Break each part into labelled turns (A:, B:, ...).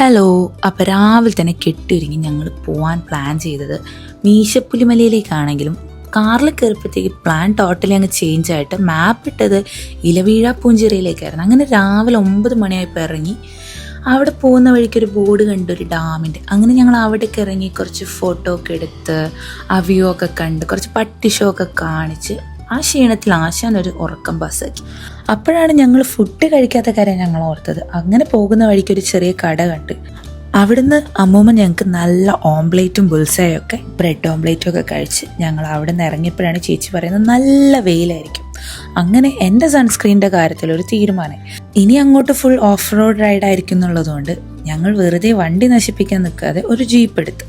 A: Hello. അപ്പോൾ രാവിലെ തന്നെ കെട്ടിയൊരുങ്ങി ഞങ്ങൾ പോകാൻ പ്ലാൻ ചെയ്തത് മീശപ്പുലിമലയിലേക്കാണെങ്കിലും കാറിൽ കയറിയപ്പോഴത്തേക്ക് പ്ലാൻ ടോട്ടലി അങ്ങ് ചേഞ്ച് ആയിട്ട് മാപ്പ് ഇട്ടത് ഇലവീഴ പൂഞ്ചിറയിലേക്കായിരുന്നു. അങ്ങനെ രാവിലെ 9 മണിയായപ്പോൾ ഇറങ്ങി. അവിടെ പോകുന്ന വഴിക്കൊരു ബോർഡ് കണ്ട് ഒരു ഡാമിൻ്റെ. അങ്ങനെ ഞങ്ങൾ അവിടേക്ക് ഇറങ്ങി കുറച്ച് ഫോട്ടോ ഒക്കെ എടുത്ത് ആ വ്യൂ ഒക്കെ കണ്ട് കുറച്ച് പട്ടി ഷോ ഒക്കെ കാണിച്ച് ആ ക്ഷീണത്തിൽ ആശാനൊരു ഉറക്കം പാസ്സാക്കി. അപ്പോഴാണ് ഞങ്ങൾ ഫുഡ് കഴിക്കാത്ത കാര്യം ഞങ്ങൾ ഓർത്തത്. അങ്ങനെ പോകുന്ന വഴിക്കൊരു ചെറിയ കട കണ്ട് അവിടുന്ന് അമ്മൂമ്മ ഞങ്ങൾക്ക് നല്ല ഓംപ്ലേറ്റും ബുൾസായും ഒക്കെ ബ്രെഡ് ഓംപ്ലേറ്റും ഒക്കെ കഴിച്ച് ഞങ്ങൾ അവിടെ നിന്ന് ഇറങ്ങിയപ്പോഴാണ് ചേച്ചി പറയുന്നത് നല്ല വെയിലായിരിക്കും. അങ്ങനെ എൻ്റെ സൺസ്ക്രീനിൻ്റെ കാര്യത്തിൽ ഒരു തീരുമാനം. ഇനി അങ്ങോട്ട് ഫുൾ ഓഫ് റോഡ് റൈഡായിരിക്കും എന്നുള്ളതുകൊണ്ട് ഞങ്ങൾ വെറുതെ വണ്ടി നശിപ്പിക്കാൻ നിൽക്കാതെ ഒരു ജീപ്പ് എടുത്ത്.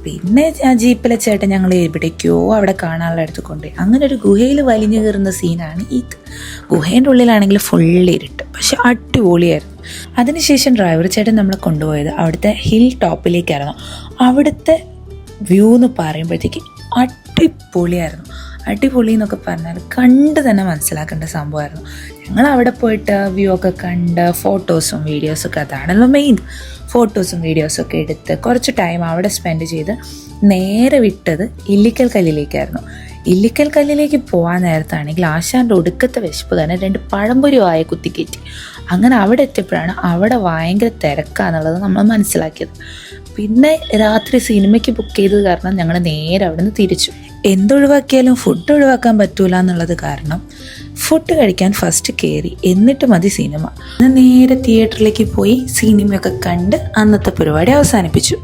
A: പിന്നെ ആ ജീപ്പിലെ ചേട്ടൻ ഞങ്ങൾ എവിടേക്കോ അവിടെ കാണാനുള്ള അടുത്ത് കൊണ്ടുപോയി. അങ്ങനെ ഒരു ഗുഹയിൽ വലിഞ്ഞു കയറുന്ന സീനാണ് ഇത്. ഗുഹേൻ്റെ ഉള്ളിലാണെങ്കിൽ ഫുൾ ഇരുട്ട്, പക്ഷെ അടിപൊളിയായിരുന്നു. അതിനുശേഷം ഡ്രൈവർ ചേട്ടൻ നമ്മളെ കൊണ്ടുപോയത് അവിടുത്തെ ഹിൽ ടോപ്പിലേക്കായിരുന്നു. അവിടുത്തെ വ്യൂ എന്ന് പറയുമ്പോഴത്തേക്ക് അടിപൊളിയായിരുന്നു. അടിപൊളി എന്നൊക്കെ പറഞ്ഞാൽ കണ്ട് തന്നെ മനസ്സിലാക്കേണ്ട സംഭവമായിരുന്നു. ഞങ്ങൾ അവിടെ പോയിട്ട് വ്യൂ ഒക്കെ കണ്ട് ഫോട്ടോസും വീഡിയോസും ഒക്കെ, അതാണല്ലോ മെയിൻ. ഫോട്ടോസും വീഡിയോസും ഒക്കെ എടുത്ത് കുറച്ച് ടൈം അവിടെ സ്പെൻഡ് ചെയ്ത് നേരെ വിട്ടത് ഇല്ലിക്കൽ കല്ലിലേക്കായിരുന്നു. ഇല്ലിക്കൽ കല്ലിലേക്ക് പോകാൻ നേരത്താണെങ്കിൽ ആശാൻ്റെ ഒടുക്കത്തെ വിശപ്പ് തന്നെ 2 പഴംപൊരി വായ കുത്തിക്കയറ്റി. അങ്ങനെ അവിടെ എത്തിയപ്പോഴാണ് അവിടെ ഭയങ്കര തിരക്കാന്നുള്ളത് നമ്മൾ മനസ്സിലാക്കിയത്. പിന്നെ രാത്രി സിനിമയ്ക്ക് ബുക്ക് ചെയ്തത് കാരണം ഞങ്ങൾ നേരെ അവിടെ നിന്ന് തിരിച്ചു. എന്തൊഴിവാക്കിയാലും ഫുഡ് ഒഴിവാക്കാൻ പറ്റൂല എന്നുള്ളത് കാരണം ഫുഡ് കഴിക്കാൻ ഫസ്റ്റ് കയറി, എന്നിട്ട് മതി സിനിമ. നേരെ തിയേറ്ററിലേക്ക് പോയി സിനിമയൊക്കെ കണ്ട് അന്നത്തെ പരിപാടി അവസാനിപ്പിച്ചു.